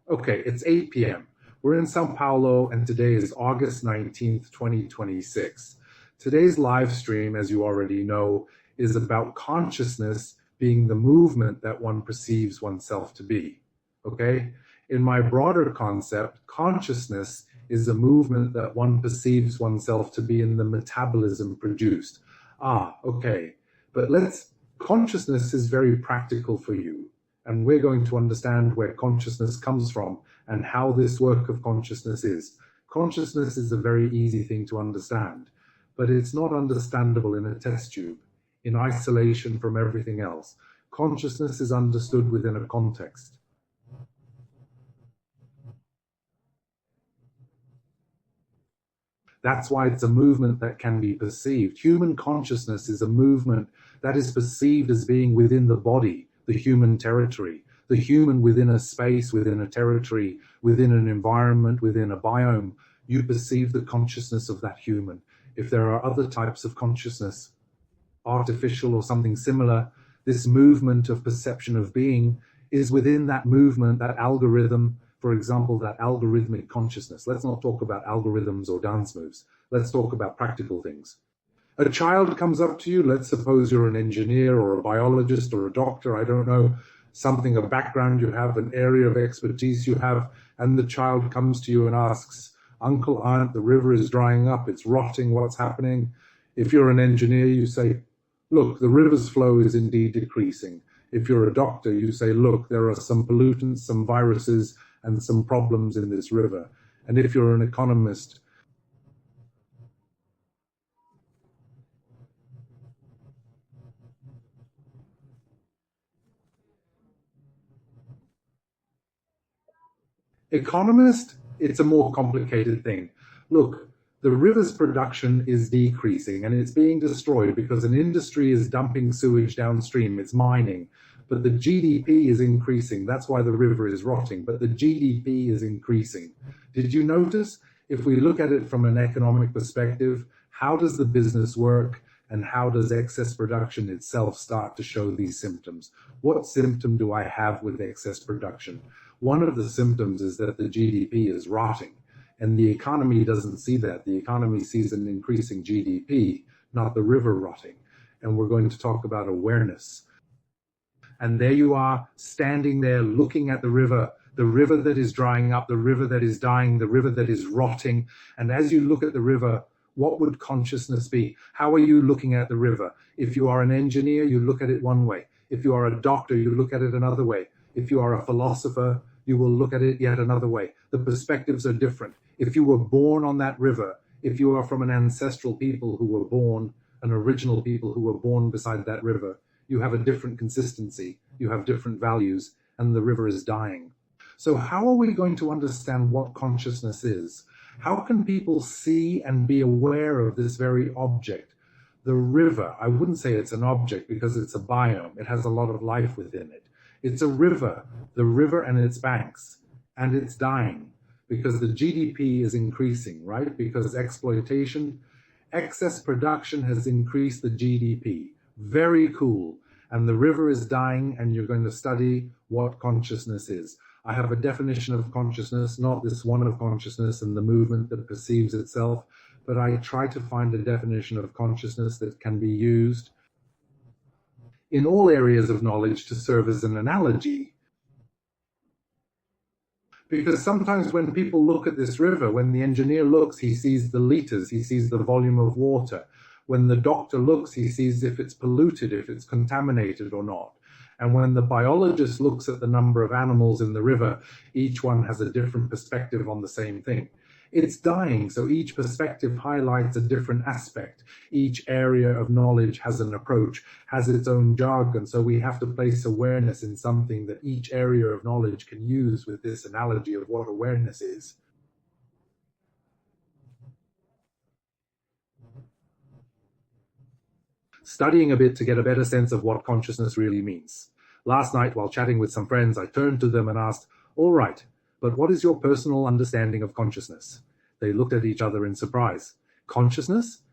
Okay, it's 8 p.m. We're in Sao Paulo, and today is August 19th, 2026. Today's live stream, as you already know, is about consciousness being the movement that one perceives oneself to be. Okay? In my broader concept, consciousness is a movement that one perceives oneself to be in the metabolism produced. Okay. But consciousness is very practical for you. And we're going to understand where consciousness comes from and how this work of consciousness is. Consciousness is a very easy thing to understand, but it's not understandable in a test tube, in isolation from everything else. Consciousness is understood within a context. That's why it's a movement that can be perceived. Human consciousness is a movement that is perceived as being within the body, the human territory, the human within a space, within a territory, within an environment, within a biome. You perceive the consciousness of that human. If there are other types of consciousness, artificial or something similar, this movement of perception of being is within that movement, that algorithm. For example, that algorithmic consciousness. Let's not talk about algorithms or dance moves. Let's talk about practical things. A child comes up to you, let's suppose you're an engineer or a biologist or a doctor, I don't know, something, a background you have, an area of expertise you have, and the child comes to you and asks, Uncle, Aunt, the river is drying up, it's rotting, what's happening? If you're an engineer, you say, look, the river's flow is indeed decreasing. If you're a doctor, you say, look, there are some pollutants, some viruses, and some problems in this river. And if you're an economist, it's a more complicated thing. Look, the river's production is decreasing and it's being destroyed because an industry is dumping sewage downstream, it's mining. But the GDP is increasing. That's why the river is rotting. But the GDP is increasing. Did you notice? If we look at it from an economic perspective, how does the business work and how does excess production itself start to show these symptoms? What symptom do I have with excess production? One of the symptoms is that the GDP is rotting. And the economy doesn't see that. The economy sees an increasing GDP, not the river rotting. And we're going to talk about awareness. And there you are, standing there looking at the river that is drying up, the river that is dying, the river that is rotting. And as you look at the river, what would consciousness be? How are you looking at the river? If you are an engineer, you look at it one way. If you are a doctor, you look at it another way. If you are a philosopher, you will look at it yet another way. The perspectives are different. If you were born on that river, if you are from an ancestral people who were born, an original people who were born beside that river, you have a different consistency, you have different values, and the river is dying. So how are we going to understand what consciousness is? How can people see and be aware of this very object? The river, I wouldn't say it's an object because it's a biome. It has a lot of life within it. It's a river, the river and its banks, and it's dying because the GDP is increasing, right? Because exploitation, excess production has increased the GDP. Very cool. And the river is dying, and you're going to study what consciousness is. I have a definition of consciousness, not this one of consciousness and the movement that perceives itself, but I try to find a definition of consciousness that can be used in all areas of knowledge to serve as an analogy. Because sometimes when people look at this river, when the engineer looks, he sees the liters, he sees the volume of water. When the doctor looks, he sees if it's polluted, if it's contaminated or not. And when the biologist looks at the number of animals in the river, each one has a different perspective on the same thing. It's dying, so each perspective highlights a different aspect. Each area of knowledge has an approach, has its own jargon, so we have to place awareness in something that each area of knowledge can use with this analogy of what awareness is. Studying a bit to get a better sense of what consciousness really means. Last night, while chatting with some friends, I turned to them and asked, all right, but what is your personal understanding of consciousness? They looked at each other in surprise. Consciousness?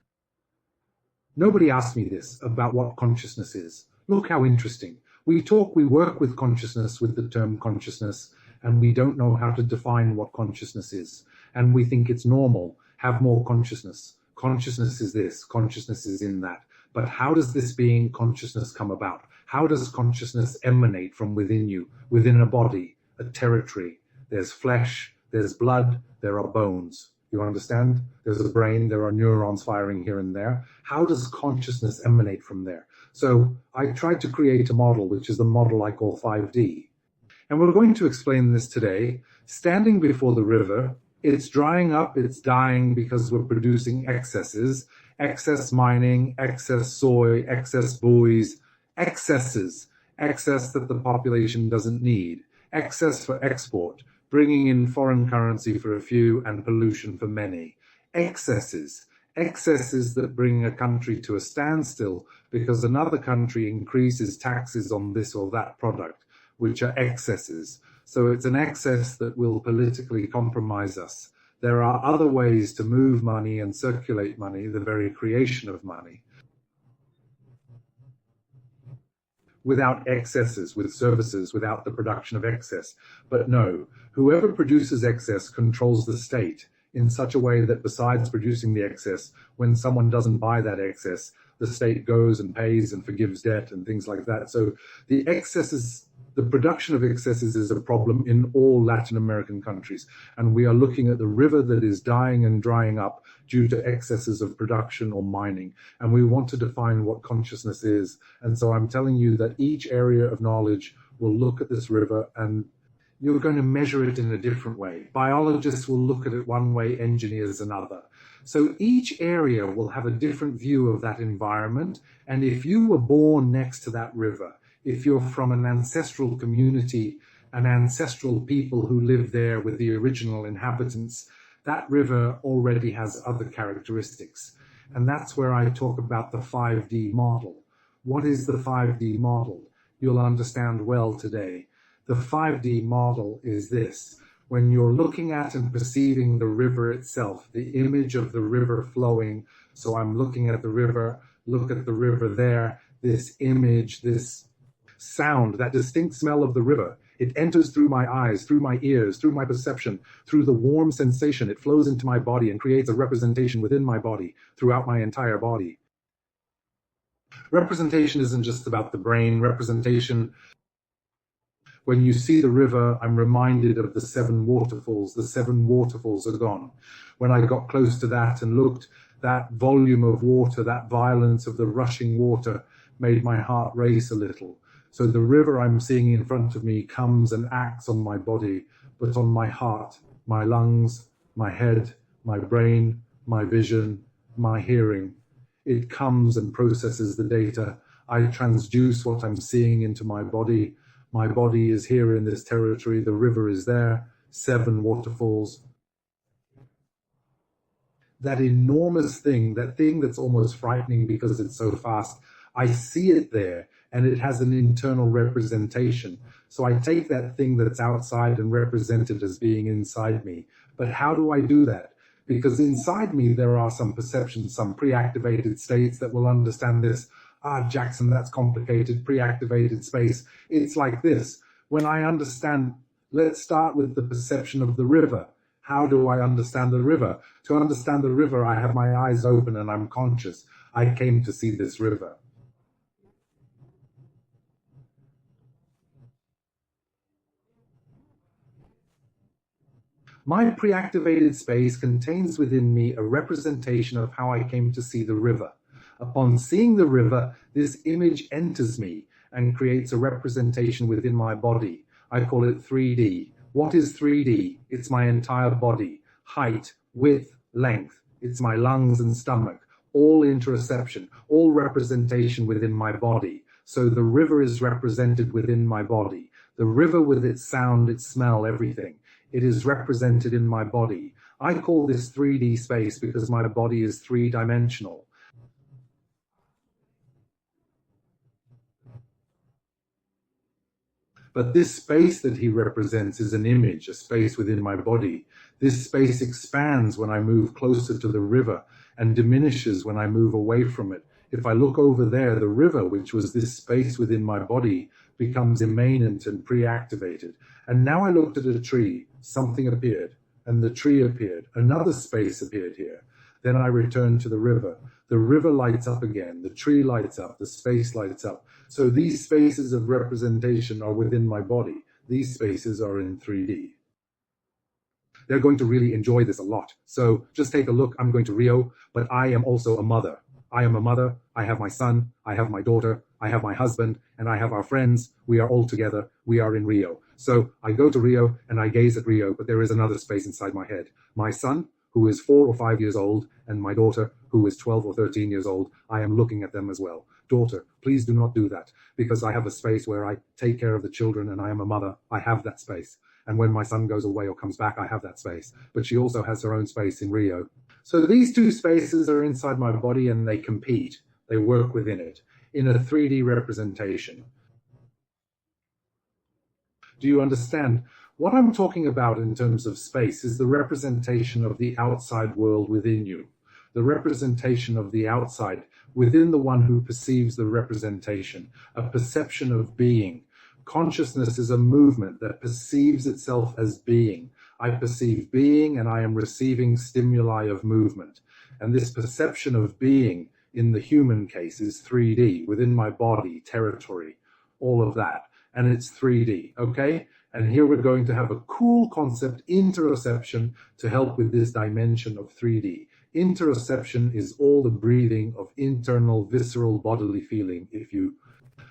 Nobody asked me this, about what consciousness is. Look how interesting. We work with consciousness with the term consciousness, and we don't know how to define what consciousness is. And we think it's normal, have more consciousness. Consciousness is this, consciousness is in that. But how does this being consciousness come about? How does consciousness emanate from within you, within a body, a territory? There's flesh, there's blood, there are bones. You understand? There's a brain, there are neurons firing here and there. How does consciousness emanate from there? So I tried to create a model, which is the model I call 5D. And we're going to explain this today. Standing before the river, it's drying up, it's dying because we're producing excesses. Excess mining, excess soy, excess buoys, excesses. Excess that the population doesn't need. Excess for export, bringing in foreign currency for a few and pollution for many. Excesses. Excesses that bring a country to a standstill because another country increases taxes on this or that product, which are excesses. So it's an excess that will politically compromise us. There are other ways to move money and circulate money, the very creation of money, without excesses, with services, without the production of excess. But no, whoever produces excess controls the state in such a way that besides producing the excess, when someone doesn't buy that excess, the state goes and pays and forgives debt and things like that. So the excesses, the production of excesses is a problem in all Latin American countries. And we are looking at the river that is dying and drying up due to excesses of production or mining. And we want to define what consciousness is. And so I'm telling you that each area of knowledge will look at this river and you're going to measure it in a different way. Biologists will look at it one way, engineers another. So each area will have a different view of that environment. And if you were born next to that river, if you're from an ancestral community, an ancestral people who live there with the original inhabitants, that river already has other characteristics. And that's where I talk about the 5D model. What is the 5D model? You'll understand well today. The 5D model is this. When you're looking at and perceiving the river itself, the image of the river flowing, so I'm looking at the river, look at the river there, this image, this sound, that distinct smell of the river, it enters through my eyes, through my ears, through my perception, through the warm sensation. It flows into my body and creates a representation within my body, throughout my entire body. Representation isn't just about the brain. Representation, when you see the river, I'm reminded of the 7 waterfalls. The 7 waterfalls are gone. When I got close to that and looked, that volume of water, that violence of the rushing water made my heart race a little. So the river I'm seeing in front of me comes and acts on my body, but on my heart, my lungs, my head, my brain, my vision, my hearing. It comes and processes the data. I transduce what I'm seeing into my body. My body is here in this territory. The river is there. 7 waterfalls. That enormous thing, that thing that's almost frightening because it's so fast, I see it there. And it has an internal representation. So I take that thing that's outside and represent it as being inside me. But how do I do that? Because inside me, there are some perceptions, some pre-activated states that will understand this. Jackson, that's complicated, pre-activated space. It's like this. When I understand, let's start with the perception of the river. How do I understand the river? To understand the river, I have my eyes open and I'm conscious. I came to see this river. My pre-activated space contains within me a representation of how I came to see the river. Upon seeing the river, this image enters me and creates a representation within my body. I call it 3D. What is 3D? It's my entire body, height, width, length. It's my lungs and stomach, all interoception, all representation within my body. So the river is represented within my body. The river with its sound, its smell, everything. It is represented in my body. I call this 3D space because my body is 3-dimensional. But this space that he represents is an image, a space within my body. This space expands when I move closer to the river and diminishes when I move away from it. If I look over there, the river, which was this space within my body, becomes immanent and pre-activated. And now I looked at a tree, something appeared, and the tree appeared, another space appeared here. Then I returned to the river. The river lights up again, the tree lights up, the space lights up. So these spaces of representation are within my body. These spaces are in 3D. They're going to really enjoy this a lot. So just take a look. I'm going to Rio, but I am also a mother. I am a mother. I have my son. I have my daughter. I have my husband, and I have our friends. We are all together. We are in Rio. So I go to Rio and I gaze at Rio, but there is another space inside my head. My son, who is 4 or 5 years old, and my daughter, who is 12 or 13 years old, I am looking at them as well. Daughter, please do not do that, because I have a space where I take care of the children and I am a mother. I have that space. And when my son goes away or comes back, I have that space. But she also has her own space in Rio. So these two spaces are inside my body and they compete. They work within it in a 3D representation. Do you understand? What I'm talking about in terms of space is the representation of the outside world within you. The representation of the outside within the one who perceives the representation, a perception of being. Consciousness is a movement that perceives itself as being. I perceive being and I am receiving stimuli of movement. And this perception of being in the human case is 3D, within my body, territory, all of that. And it's 3D, okay? And here we're going to have a cool concept, interoception, to help with this dimension of 3D. Interoception is all the breathing of internal, visceral bodily feeling.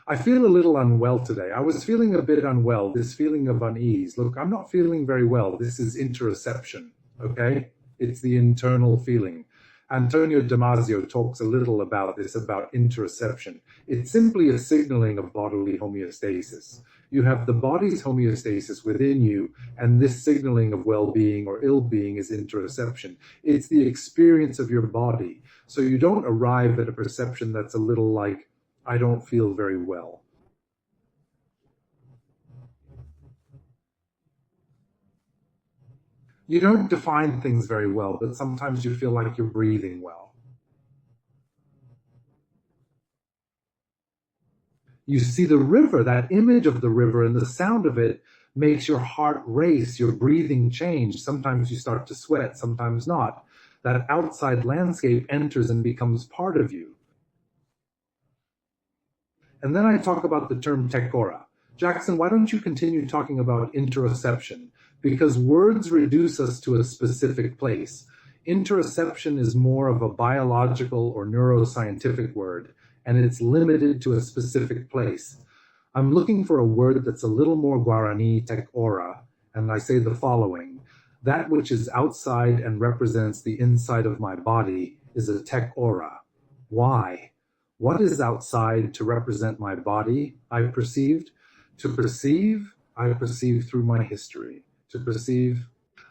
I feel a little unwell today. I was feeling a bit unwell, this feeling of unease. Look, I'm not feeling very well. This is interoception, okay? It's the internal feeling. Antonio Damasio talks a little about this, about interoception. It's simply a signaling of bodily homeostasis. You have the body's homeostasis within you, and this signaling of well-being or ill-being is interoception. It's the experience of your body. So you don't arrive at a perception that's a little like, I don't feel very well. You don't define things very well, but sometimes you feel like you're breathing well. You see the river, that image of the river and the sound of it makes your heart race, your breathing change. Sometimes you start to sweat, sometimes not. That outside landscape enters and becomes part of you. And then I talk about the term Tekoha. Jackson, why don't you continue talking about interoception? Because words reduce us to a specific place. Interoception is more of a biological or neuroscientific word, and it's limited to a specific place. I'm looking for a word that's a little more Guarani, Tekoha, and I say the following. That which is outside and represents the inside of my body is a Tekoha. Why? What is outside to represent my body, I perceived? To perceive, I perceive through my history. To perceive,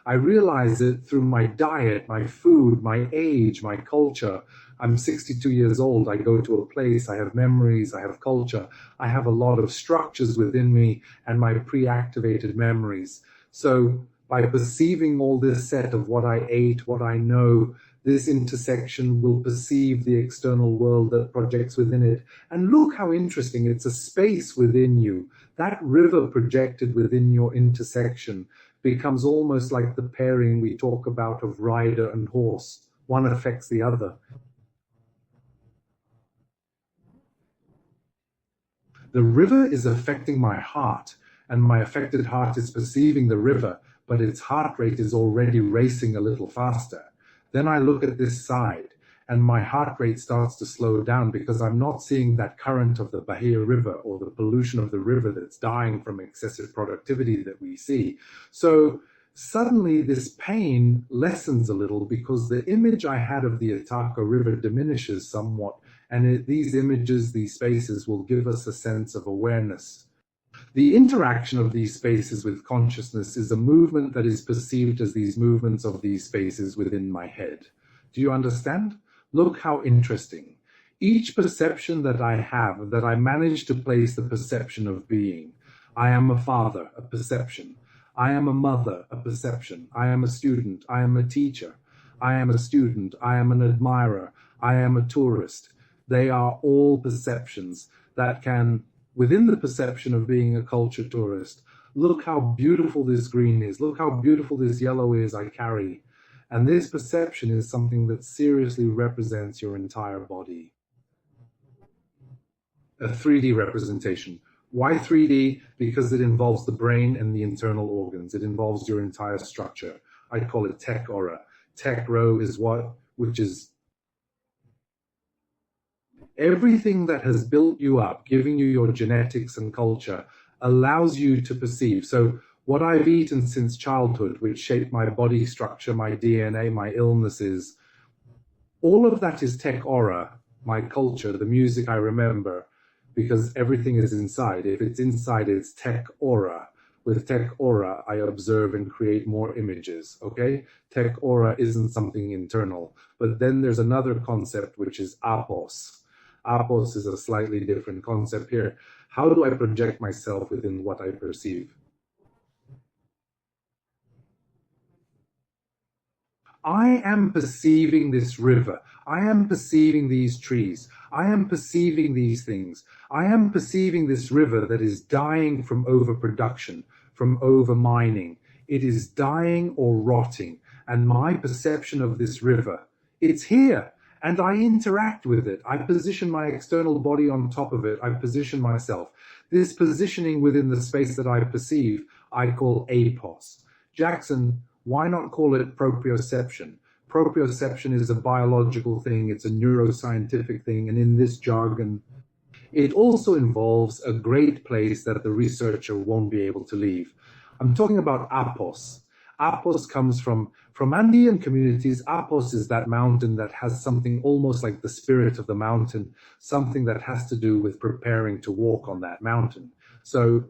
I realize it through my diet, my food, my age, my culture. I'm 62 years old. I go to a place, I have memories, I have culture. I have a lot of structures within me and my pre-activated memories. So by perceiving all this set of what I ate, what I know, this intersection will perceive the external world that projects within it. And look how interesting, it's a space within you. That river projected within your intersection becomes almost like the pairing we talk about of rider and horse. One affects the other. The river is affecting my heart, and my affected heart is perceiving the river, but its heart rate is already racing a little faster. Then I look at this side, and my heart rate starts to slow down because I'm not seeing that current of the Bahia River or the pollution of the river that's dying from excessive productivity that we see. So suddenly this pain lessens a little because the image I had of the Itako River diminishes somewhat, and these images, these spaces will give us a sense of awareness. The interaction of these spaces with consciousness is a movement that is perceived as these movements of these spaces within my head. Do you understand? Look how interesting. Each perception that I have, that I manage to place the perception of being. I am a father, a perception. I am a mother, a perception. I am a student. I am a teacher. I am a student. I am an admirer. I am a tourist. They are all perceptions that can, within the perception of being a culture tourist, Look how beautiful this green is. Look how beautiful this yellow is I carry. And this perception is something that seriously represents your entire body. A 3D representation. Why 3D? Because it involves the brain and the internal organs. It involves your entire structure. I call it tech aura. Tech row is what, which is everything that has built you up, giving you your genetics and culture, allows you to perceive. So what I've eaten since childhood, which shaped my body structure, my DNA, my illnesses, all of that is tech aura, my culture, the music I remember, because everything is inside. If it's inside, it's tech aura. With tech aura, I observe and create more images, okay? Tech aura isn't something internal. But then there's another concept, which is APUS. APUS is a slightly different concept here. How do I project myself within what I perceive? I am perceiving this river. I am perceiving these trees. I am perceiving these things. I am perceiving this river that is dying from overproduction, from overmining. It is dying or rotting. And my perception of this river, it's here. And I interact with it. I position my external body on top of it. I position myself. This positioning within the space that I perceive, I call APUS. Jackson, why not call it proprioception? Proprioception is a biological thing. It's a neuroscientific thing. And in this jargon, it also involves a great place that the researcher won't be able to leave. I'm talking about APUS. APUS comes from Andean communities. APUS is that mountain that has something almost like the spirit of the mountain, something that has to do with preparing to walk on that mountain. So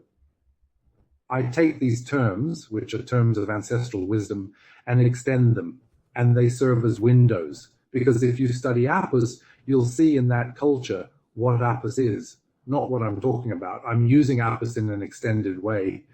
I take these terms, which are terms of ancestral wisdom, and extend them, and they serve as windows. Because if you study APUS, you'll see in that culture what APUS is, not what I'm talking about. I'm using APUS in an extended way.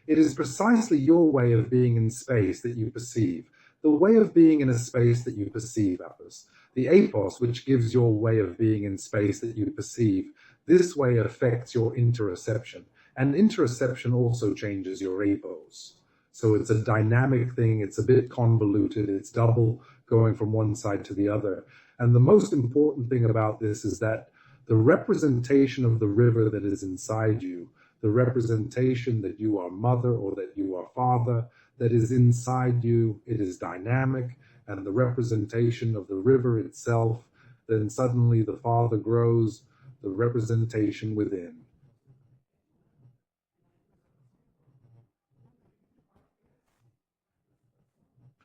It is precisely your way of being in space that you perceive, the way of being in a space that you perceive, APUS. The APUS, which gives your way of being in space that you perceive, this way affects your interoception. And interoception also changes your APUS. So it's a dynamic thing, it's a bit convoluted, it's double going from one side to the other. And the most important thing about this is that the representation of the river that is inside you, the representation that you are mother or that you are father, that is inside you, it is dynamic, and the representation of the river itself, then suddenly the father grows, the representation within.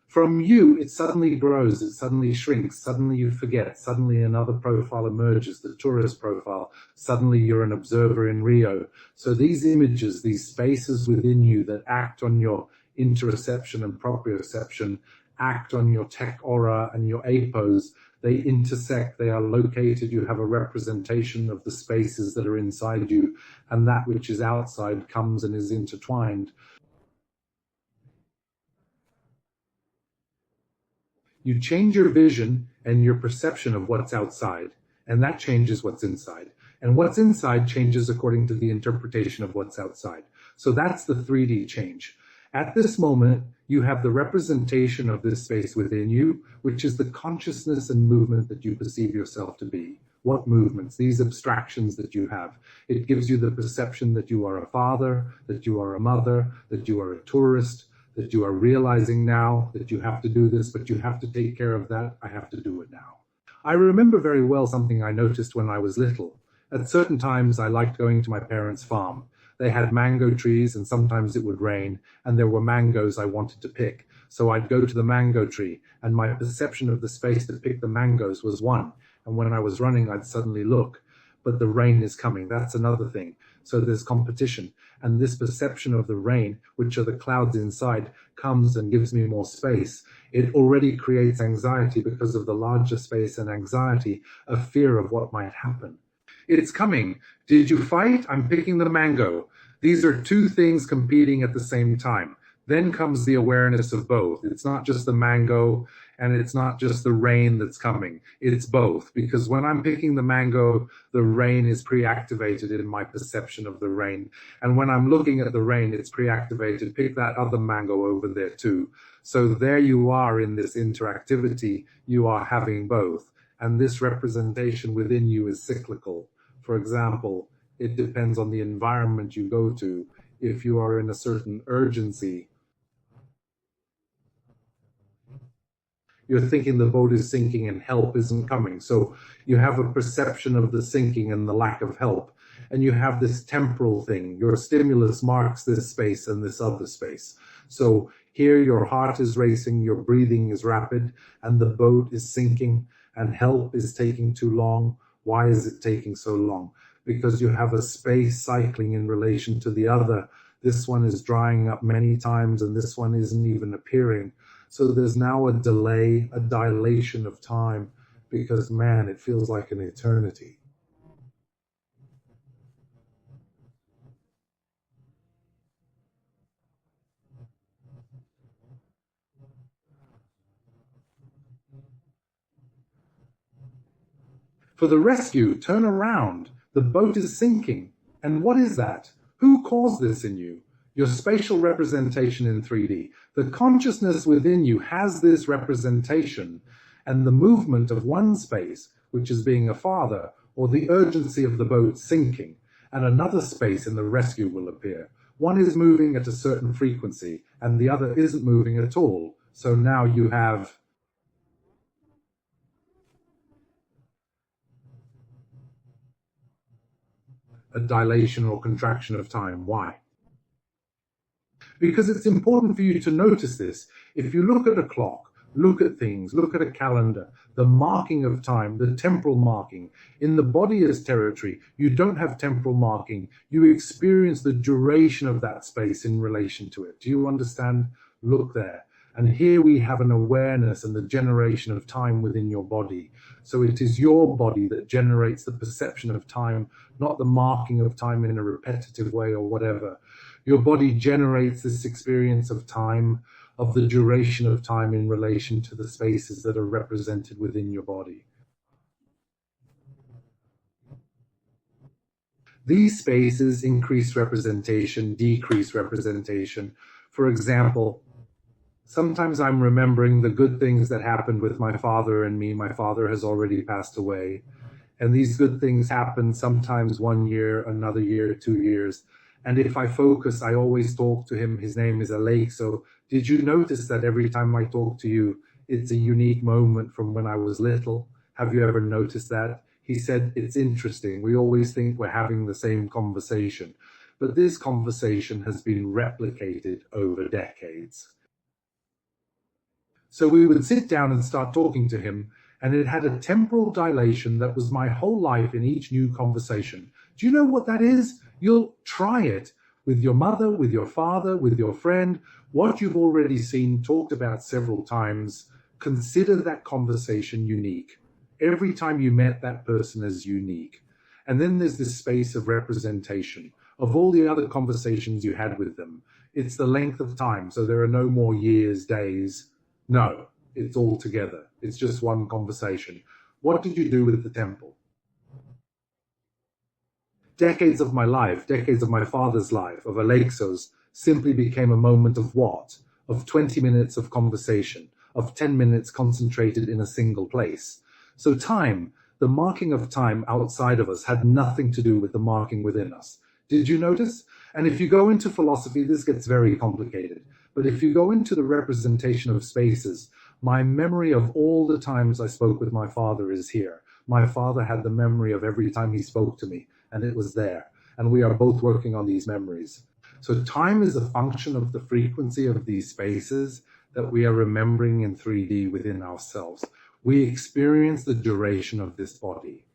From you, it suddenly grows, it suddenly shrinks, suddenly you forget, suddenly another profile emerges, the tourist profile, suddenly you're an observer in Rio. So these images, these spaces within you that act on your interoception and proprioception, act on your tech aura and your APOs, they intersect, they are located, you have a representation of the spaces that are inside you, and that which is outside comes and is intertwined. You change your vision and your perception of what's outside, and that changes what's inside. And what's inside changes according to the interpretation of what's outside. So that's the 3D change. At this moment, you have the representation of this space within you, which is the consciousness and movement that you perceive yourself to be. What movements? These abstractions that you have. It gives you the perception that you are a father, that you are a mother, that you are a tourist, that you are realizing now that you have to do this, but you have to take care of that. I have to do it now. I remember very well something I noticed when I was little. At certain times, I liked going to my parents' farm. They had mango trees, and sometimes it would rain, and there were mangoes I wanted to pick. So I'd go to the mango tree, and my perception of the space to pick the mangoes was one. And when I was running, I'd suddenly look. But the rain is coming. That's another thing. So there's competition. And this perception of the rain, which are the clouds inside, comes and gives me more space. It already creates anxiety because of the larger space and anxiety, a fear of what might happen. It's coming. Did you fight? I'm picking the mango. These are two things competing at the same time. Then comes the awareness of both. It's not just the mango and it's not just the rain that's coming. It's both. Because when I'm picking the mango, the rain is pre-activated in my perception of the rain. And when I'm looking at the rain, it's pre-activated. Pick that other mango over there too. So there you are in this interactivity. You are having both. And this representation within you is cyclical. For example, it depends on the environment you go to. If you are in a certain urgency, you're thinking the boat is sinking and help isn't coming. So you have a perception of the sinking and the lack of help. And you have this temporal thing. Your stimulus marks this space and this other space. So here your heart is racing, your breathing is rapid, and the boat is sinking, and help is taking too long. Why is it taking so long? Because you have a space cycling in relation to the other. This one is drying up many times, and this one isn't even appearing. So there's now a delay, a dilation of time, because, man, it feels like an eternity. For the rescue, turn around. The boat is sinking. And what is that? Who caused this in you? Your spatial representation in 3D. The consciousness within you has this representation, and the movement of one space, which is being a father, or the urgency of the boat sinking, and another space in the rescue will appear. One is moving at a certain frequency, and the other isn't moving at all. So now you have a dilation or contraction of time. Why? Because it's important for you to notice this. If you look at a clock, look at things, look at a calendar, the marking of time, the temporal marking. In the body as territory, you don't have temporal marking. You experience the duration of that space in relation to it. Do you understand? Look there. And here we have an awareness and the generation of time within your body. So it is your body that generates the perception of time, not the marking of time in a repetitive way or whatever. Your body generates this experience of time, of the duration of time in relation to the spaces that are represented within your body. These spaces increase representation, decrease representation. For example, sometimes I'm remembering the good things that happened with my father and me. My father has already passed away. And these good things happen sometimes 1 year, another year, 2 years. And if I focus, I always talk to him. His name is Alake. So did you notice that every time I talk to you, it's a unique moment from when I was little? Have you ever noticed that? He said, it's interesting. We always think we're having the same conversation. But this conversation has been replicated over decades. So we would sit down and start talking to him, and it had a temporal dilation that was my whole life in each new conversation. Do you know what that is? You'll try it with your mother, with your father, with your friend, what you've already seen, talked about several times. Consider that conversation unique. Every time you met that person as unique. And then there's this space of representation of all the other conversations you had with them. It's the length of time, so there are no more years, days. No, it's all together. It's just one conversation. What did you do with the temple? Decades of my life, decades of my father's life, of Alexo's, simply became a moment of what? Of 20 minutes of conversation, of 10 minutes concentrated in a single place. So time, the marking of time outside of us, had nothing to do with the marking within us. Did you notice? And if you go into philosophy, this gets very complicated. But if you go into the representation of spaces, my memory of all the times I spoke with my father is here. My father had the memory of every time he spoke to me, and it was there. And we are both working on these memories. So time is a function of the frequency of these spaces that we are remembering in 3D within ourselves. We experience the duration of this body.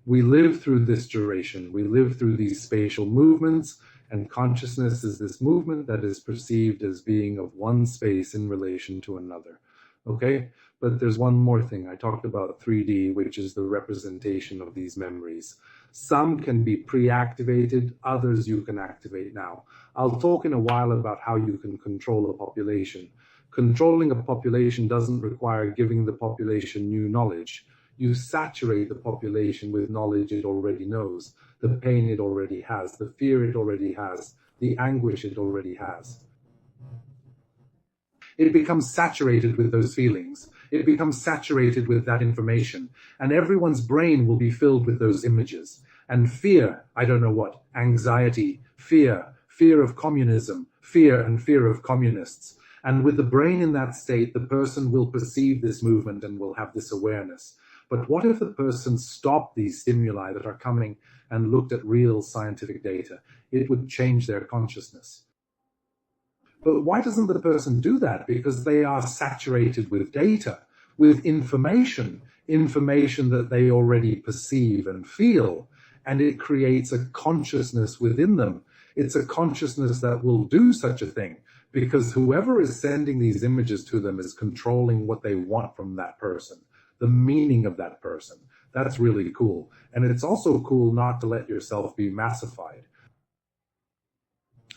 We live through this duration. We live through these spatial movements, and consciousness is this movement that is perceived as being of one space in relation to another. Okay? But there's one more thing. I talked about 3D, which is the representation of these memories. Some can be pre-activated, others you can activate now. I'll talk in a while about how you can control a population. Controlling a population doesn't require giving the population new knowledge. You saturate the population with knowledge it already knows, the pain it already has, the fear it already has, the anguish it already has. It becomes saturated with those feelings. It becomes saturated with that information, and everyone's brain will be filled with those images. And fear, I don't know what, anxiety, fear of communism, fear and fear of communists. And with the brain in that state, the person will perceive this movement and will have this awareness. But what if the person stopped these stimuli that are coming and looked at real scientific data? It would change their consciousness. But why doesn't the person do that? Because they are saturated with data, with information that they already perceive and feel, and it creates a consciousness within them. It's a consciousness that will do such a thing, because whoever is sending these images to them is controlling what they want from that person, the meaning of that person. That's really cool. And it's also cool not to let yourself be massified.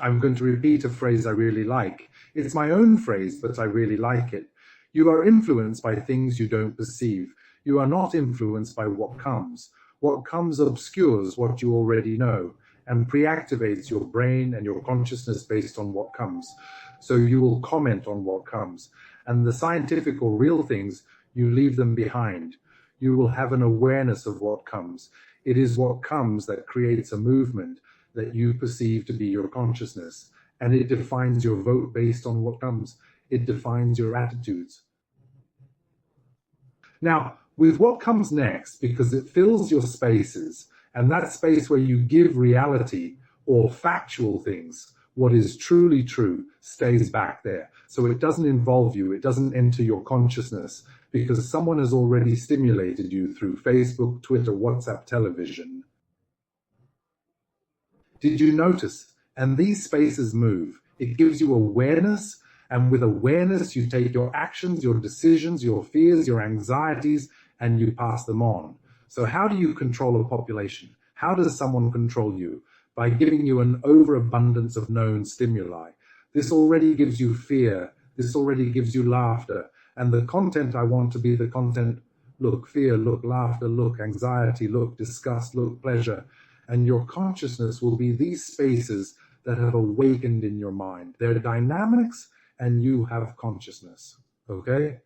I'm going to repeat a phrase I really like. It's my own phrase, but I really like it. You are influenced by things you don't perceive. You are not influenced by what comes. What comes obscures what you already know and pre-activates your brain and your consciousness based on what comes. So you will comment on what comes. And the scientific or real things, you leave them behind. You will have an awareness of what comes. It is what comes that creates a movement that you perceive to be your consciousness. And it defines your vote based on what comes. It defines your attitudes. Now, with what comes next, because it fills your spaces, and that space where you give reality or factual things, what is truly true, stays back there. So it doesn't involve you, it doesn't enter your consciousness, because someone has already stimulated you through Facebook, Twitter, WhatsApp, television. Did you notice? And these spaces move. It gives you awareness, and with awareness, you take your actions, your decisions, your fears, your anxieties, and you pass them on. So how do you control a population? How does someone control you? By giving you an overabundance of known stimuli. This already gives you fear. This already gives you laughter. And the content I want to be the content, look fear, look laughter, look anxiety, look disgust, look pleasure. And your consciousness will be these spaces that have awakened in your mind. They're dynamics, and you have consciousness, okay?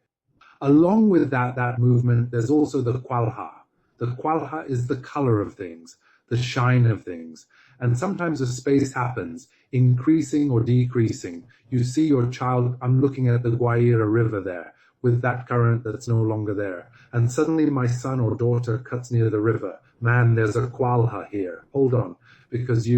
Along with that movement, there's also the qualha. The qualha is the color of things, the shine of things. And sometimes a space happens, increasing or decreasing. You see your child, I'm looking at the Guaira River there, with that current that's no longer there. And suddenly my son or daughter cuts near the river. Man, there's a qualha here. Hold on, because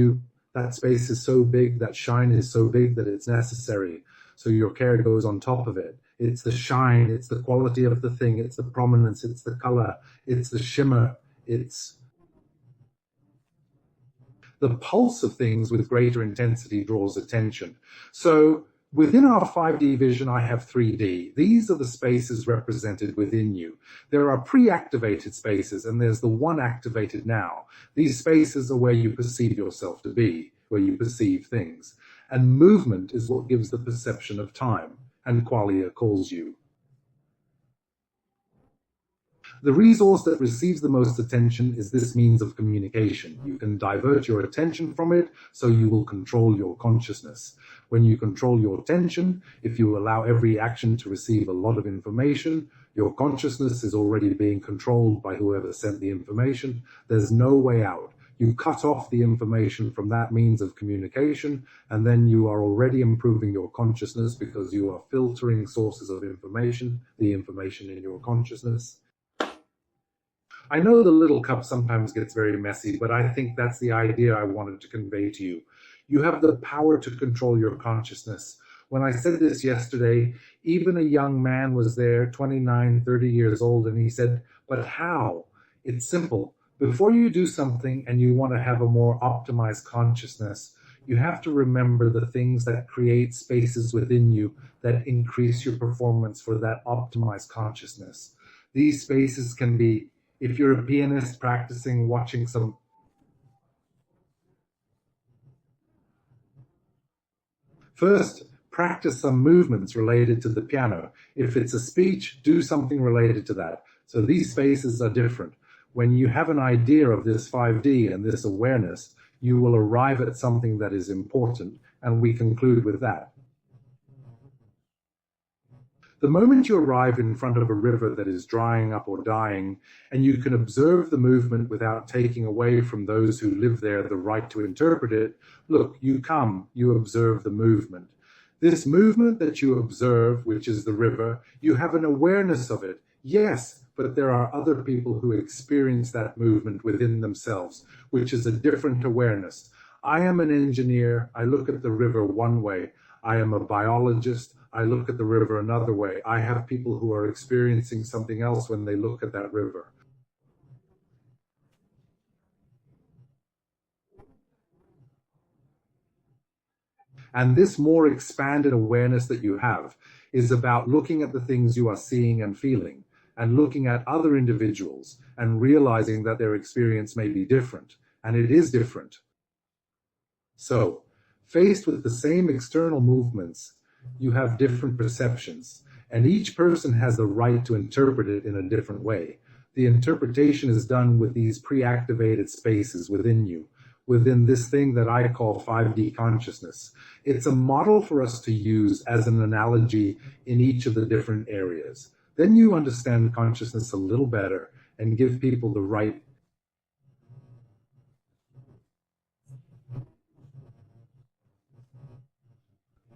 that space is so big, that shine is so big that it's necessary. So your care goes on top of it. It's the shine, it's the quality of the thing, it's the prominence, it's the color, it's the shimmer, it's the pulse of things with greater intensity draws attention. So within our 5D vision, I have 3D. These are the spaces represented within you. There are pre-activated spaces, and there's the one activated now. These spaces are where you perceive yourself to be, where you perceive things. And movement is what gives the perception of time, and qualia calls you. The resource that receives the most attention is this means of communication. You can divert your attention from it, so you will control your consciousness. When you control your attention, if you allow every action to receive a lot of information, your consciousness is already being controlled by whoever sent the information. There's no way out. You cut off the information from that means of communication, and then you are already improving your consciousness because you are filtering sources of information, the information in your consciousness. I know the little cup sometimes gets very messy, but I think that's the idea I wanted to convey to you. You have the power to control your consciousness. When I said this yesterday, even a young man was there, 29, 30 years old, and he said, but how? It's simple. Before you do something and you want to have a more optimized consciousness, you have to remember the things that create spaces within you that increase your performance for that optimized consciousness. These spaces can be, if you're a pianist practicing, watching some First, practice some movements related to the piano. If it's a speech, do something related to that. So these spaces are different. When you have an idea of this 5D and this awareness, you will arrive at something that is important, and we conclude with that. The moment you arrive in front of a river that is drying up or dying, and you can observe the movement without taking away from those who live there the right to interpret it, look, you come, you observe the movement. This movement that you observe, which is the river, you have an awareness of it, yes, but there are other people who experience that movement within themselves, which is a different awareness. I am an engineer, I look at the river one way. I am a biologist, I look at the river another way. I have people who are experiencing something else when they look at that river. And this more expanded awareness that you have is about looking at the things you are seeing and feeling, and looking at other individuals and realizing that their experience may be different, and it is different. So, faced with the same external movements, you have different perceptions, and each person has the right to interpret it in a different way. The interpretation is done with these pre-activated spaces within you, within this thing that I call 5D consciousness. It's a model for us to use as an analogy in each of the different areas. Then you understand consciousness a little better and give people the right.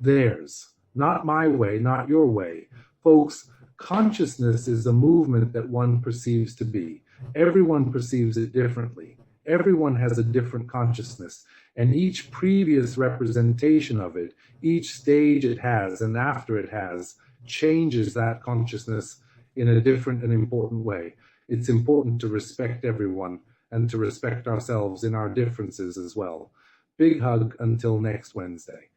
Theirs. Not my way, not your way. Folks, consciousness is a movement that one perceives to be. Everyone perceives it differently. Everyone has a different consciousness, and each previous representation of it, each stage it has and after it has, changes that consciousness in a different and important way. It's important to respect everyone and to respect ourselves in our differences as well. Big hug until next Wednesday.